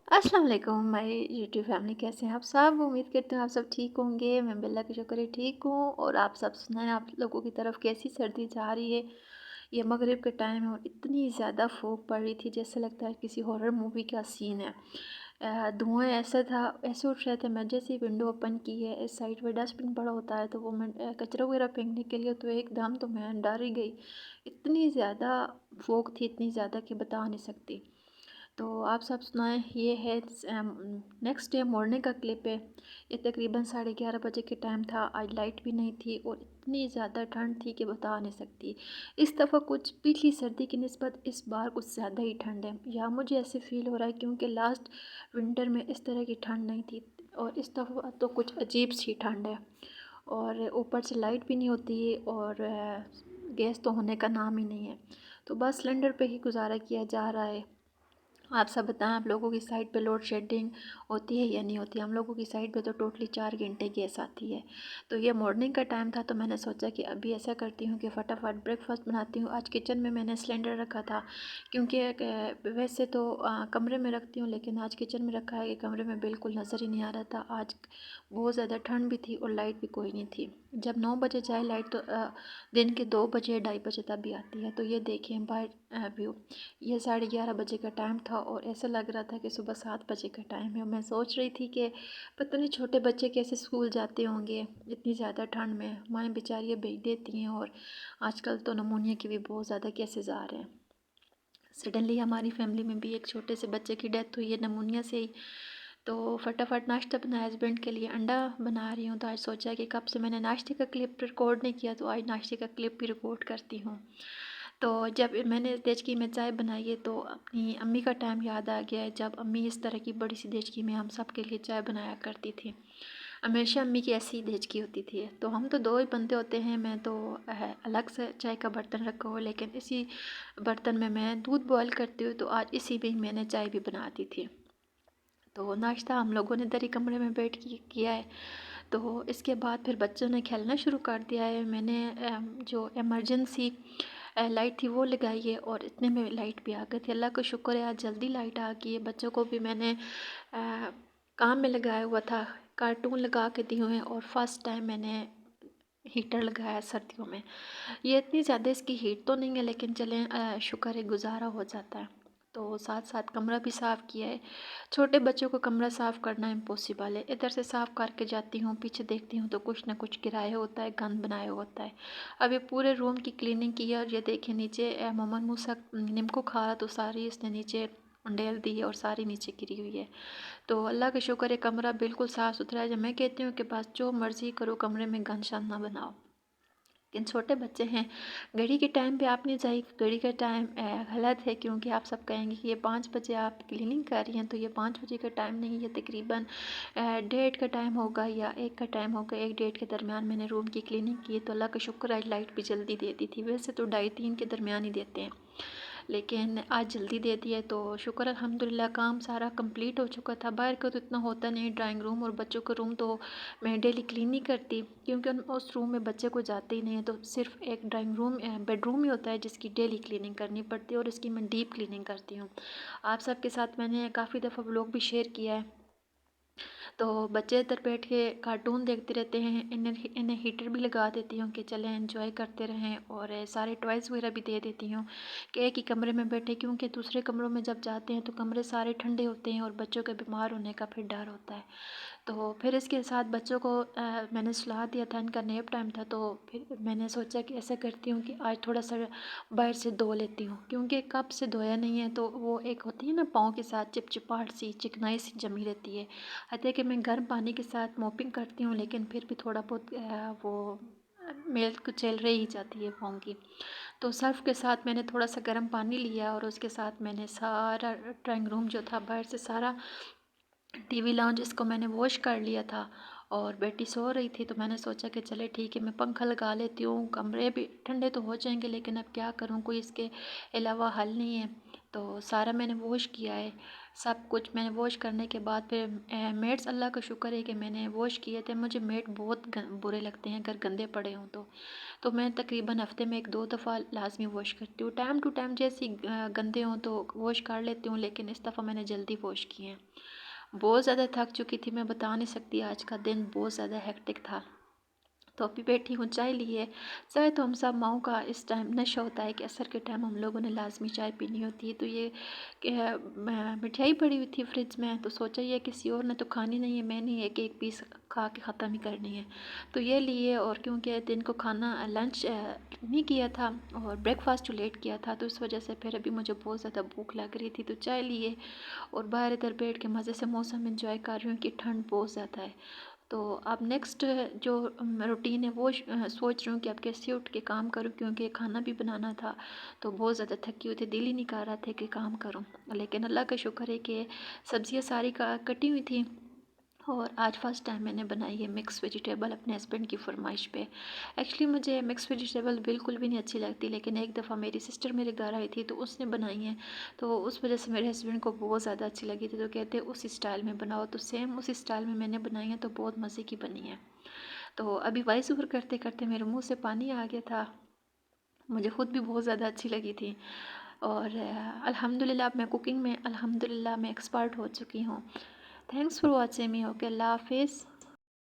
अस्सलाम वालेकुम my YouTube family, कैसे हैं आप सब। उम्मीद करती हूँ आप सब ठीक होंगे। मैं बिल्ला का शुक्र है ठीक हूँ। और आप सब सुनाएं, आप लोगों की तरफ कैसी सर्दी जा रही है। ये मगरिब के टाइम है और इतनी ज़्यादा फूक पड़ रही थी जैसे लगता है किसी हॉरर मूवी का सीन है। धुआं ऐसा था, ऐसे उठ रहे थे। मैं जैसे ही विंडो ओपन की है, इस साइड पे डस्टबिन पड़ा होता है तो वो मैं कचरा वगैरह फेंकने के लिए, तो एकदम तो मैं डर ही गई। इतनी ज़्यादा फूक थी, इतनी ज़्यादा कि बता नहीं सकती। तो आप सब सुनाएं। ये है नेक्स्ट डे मॉर्निंग का क्लिप है। ये तकरीबन 11:30 बजे के टाइम था। आज लाइट भी नहीं थी और इतनी ज़्यादा ठंड थी कि बता नहीं सकती। इस दफ़ा कुछ पिछली सर्दी की निस्बत इस बार कुछ ज़्यादा ही ठंड है, या मुझे ऐसे फील हो रहा है क्योंकि लास्ट विंटर में इस तरह की ठंड नहीं थी। और इस दफ़ा तो कुछ अजीब सी ठंड है। और ऊपर से लाइट भी नहीं होती और गैस तो होने का नाम ही नहीं है। तो बस सिलेंडर पे ही गुजारा किया जा रहा है। आप सब बताएं, आप लोगों की साइड पे लोड शेडिंग होती है या नहीं होती। हम लोगों की साइड पे तो टोटली 4 घंटे गैस आती है। तो ये मॉर्निंग का टाइम था तो मैंने सोचा कि अभी ऐसा करती हूँ कि फटाफट ब्रेकफास्ट बनाती हूँ। आज किचन में मैंने सिलेंडर रखा था क्योंकि वैसे तो कमरे में रखती हूँ, लेकिन आज किचन में रखा है कि कमरे में बिल्कुल नज़र ही नहीं आ रहा था। आज बहुत ज़्यादा ठंड भी थी और लाइट भी कोई नहीं थी। जब 9 बजे जाए लाइट तो दिन के 2 बजे 2:30 बजे तक भी आती है। तो ये देखें बाहर व्यू। ये 11:30 बजे का टाइम था और ऐसा लग रहा था कि सुबह 7 बजे का टाइम है। मैं सोच रही थी कि पता नहीं छोटे बच्चे कैसे स्कूल जाते होंगे इतनी ज़्यादा ठंड में। माएँ बेचारियाँ भेज देती हैं और आजकल तो नमूनिया के भी बहुत ज़्यादा केसेस आ रहे हैं। सडनली हमारी फैमिली में भी एक छोटे से बच्चे की डेथ हुई है नमूनिया से ही। तो फटाफट नाश्ता बनाया हस्बैंड के लिए, अंडा बना रही हूँ। तो आज सोचा कि कब से मैंने नाश्ते का क्लिप रिकॉर्ड नहीं किया, तो आज नाश्ते का क्लिप भी रिकॉर्ड करती हूँ। तो जब मैंने देचकी में चाय बनाई है तो अपनी अम्मी का टाइम याद आ गया है, जब अम्मी इस तरह की बड़ी सी देचकी में हम सब के लिए चाय बनाया करती थी। हमेशा अम्मी की ऐसी ही देचकी होती थी। तो हम तो दो ही बंदे होते हैं, मैं तो अलग से चाय का बर्तन रखा हुआ, लेकिन इसी बर्तन में मैं दूध बॉयल करती हूँ। तो आज इसी में ही मैंने चाय भी बनाती थी। तो नाश्ता हम लोगों ने दरी कमरे में बैठ के किया है। तो इसके बाद फिर बच्चों ने खेलना शुरू कर दिया है। मैंने जो इमरजेंसी लाइट थी वो लगाई है और इतने में लाइट भी आ गई थी। अल्लाह का शुक्र है आज जल्दी लाइट आ गई है। बच्चों को भी मैंने काम में लगाया हुआ था, कार्टून लगा के दिए हुए हैं। और फर्स्ट टाइम मैंने हीटर लगाया सर्दियों में। ये इतनी ज़्यादा इसकी हीट तो नहीं है, लेकिन चलें शुक्र है गुजारा हो जाता है। तो साथ साथ कमरा भी साफ़ किया है। छोटे बच्चों को कमरा साफ़ करना इम्पॉसिबल है। इधर से साफ़ करके जाती हूँ, पीछे देखती हूँ तो कुछ ना कुछ गिराया होता है, गंद बनाया होता है। अभी पूरे रूम की क्लीनिंग की है और ये देखिए नीचे मोमन मूसा नीम को खा रहा तो सारी इसने नीचे उंडेल दी है और सारी नीचे गिरी हुई है। तो अल्लाह का शुक्र है कमरा बिल्कुल साफ़ सुथरा है। जब मैं कहती हूँ कि बस जो मर्ज़ी करो, कमरे में गंद शंद ना बनाओ। लेकिन छोटे बच्चे हैं, घड़ी के टाइम पे आप नहीं जाइए। घड़ी का टाइम गलत है, क्योंकि आप सब कहेंगे कि ये 5 बजे आप क्लीनिंग कर रही हैं, तो ये 5 बजे का टाइम नहीं, ये तकरीबन 1:30 का टाइम होगा या 1 का टाइम होगा। 1 1:30 के दरमियान मैंने रूम की क्लीनिंग की। तो अल्लाह का शुक्र आज लाइट भी जल्दी दे दी थी। वैसे तो 2:30 3 के दरमियान ही देते हैं, लेकिन आज जल्दी दे दिया तो शुक्र अल्हम्दुलिल्लाह। काम सारा कंप्लीट हो चुका था। बाहर का तो इतना होता नहीं, ड्राइंग रूम और बच्चों का रूम तो मैं डेली क्लीन नहीं करती, क्योंकि उस रूम में बच्चे को जाते ही नहीं है। तो सिर्फ एक ड्राइंग रूम बेडरूम ही होता है जिसकी डेली क्लीनिंग करनी पड़ती है और इसकी मैं डीप क्लीनिंग करती हूँ। आप सबके साथ मैंने काफ़ी दफ़ा व्लॉग भी शेयर किया है। तो बच्चे इधर बैठ के कार्टून देखते रहते हैं। इन्हें इन्हें हीटर भी लगा देती हूँ कि चलें एंजॉय करते रहें, और सारे टॉयज़ वगैरह भी दे देती हूँ कि एक ही कमरे में बैठे, क्योंकि दूसरे कमरों में जब जाते हैं तो कमरे सारे ठंडे होते हैं और बच्चों के बीमार होने का फिर डर होता है। तो फिर इसके साथ बच्चों को मैंने सुला दिया था, इनका नैप टाइम था। तो फिर मैंने सोचा कि ऐसा करती हूँ कि आज थोड़ा सा बाहर से धो लेती हूँ, क्योंकि कब से धोया नहीं है तो वो एक होती है ना पाँव के साथ चिपचिपाहट सी, चिकनाई सी जमी रहती है। हत्या कि मैं गर्म पानी के साथ मोपिंग करती हूँ, लेकिन फिर भी थोड़ा बहुत वो मेल कुचल रही जाती है पाँव की। तो सर्फ़ के साथ मैंने थोड़ा सा गर्म पानी लिया और उसके साथ मैंने सारा ड्राइंग रूम जो था बाहर से सारा टीवी लाउंज इसको मैंने वॉश कर लिया था। और बेटी सो रही थी, तो मैंने सोचा कि चले ठीक है मैं पंखा लगा लेती हूँ, कमरे भी ठंडे तो हो जाएंगे लेकिन अब क्या करूँ, कोई इसके अलावा हल नहीं है। तो सारा मैंने वॉश किया है, सब कुछ मैंने वॉश करने के बाद फिर मेट्स, अल्लाह का शुक्र है कि मैंने वॉश किए थे। मुझे मेट बहुत बुरे लगते हैं अगर गंदे पड़े हों तो मैं तकरीबन हफ्ते में 1-2 दफ़ा लाजमी वॉश करती हूँ। टाइम टू टाइम जैसे ही गंदे हों तो वॉश कर लेती हूँ, लेकिन इस दफ़ा मैंने जल्दी वॉश किए हैं। बहुत ज़्यादा थक चुकी थी, मैं बता नहीं सकती, आज का दिन बहुत ज़्यादा हेक्टिक था। तो अभी बैठी हूँ, चाय ली है। चाय तो हम सब माओं का इस टाइम नशा होता है कि असर के टाइम हम लोगों ने लाजमी चाय पीनी होती है। तो ये मिठाई पड़ी हुई थी फ्रिज में, तो सोचा ये किसी और ने तो खानी नहीं है, मैंने एक एक पीस खा के ख़त्म ही करनी है। तो ये लिए, और क्योंकि दिन को खाना लंच नहीं किया था और ब्रेकफास्ट लेट किया था, तो इस वजह से फिर अभी मुझे बहुत ज़्यादा भूख लग रही थी, तो चाय लिए और बाहर इधर बैठ के मज़े से मौसम एंजॉय कर रही हूँ कि ठंड बहुत ज़्यादा है। तो अब नेक्स्ट जो रूटीन है वो सोच रही हूँ कि अब कैसे उठ के काम करूँ, क्योंकि खाना भी बनाना था। तो बहुत ज़्यादा थकी हुई थी, दिल ही नहीं कर रहा था कि काम करूँ, लेकिन अल्लाह का शुक्र है कि सब्जियाँ सारी का कटी हुई थी। और आज फर्स्ट टाइम मैंने बनाई है मिक्स वेजिटेबल अपने हस्बैंड की फरमाइश पे। एक्चुअली मुझे मिक्स वेजिटेबल बिल्कुल भी नहीं अच्छी लगती, लेकिन एक दफ़ा मेरी सिस्टर मेरे घर आई थी तो उसने बनाई है, तो उस वजह से मेरे हस्बैंड को बहुत ज़्यादा अच्छी लगी थी, तो कहते उस स्टाइल में बनाओ, तो सेम उस स्टाइल में मैंने बनाई है, तो बहुत मज़े की बनी है। तो अभी वॉइस ओवर करते करते मेरे मुँह से पानी आ गया था, मुझे ख़ुद भी बहुत ज़्यादा अच्छी लगी थी। और अल्हम्दुलिल्लाह अब मैं कुकिंग में अल्हम्दुलिल्लाह मैं एक्सपर्ट हो चुकी हूँ। Thanks for watching me. Okay, अल्लाह हाफिज़।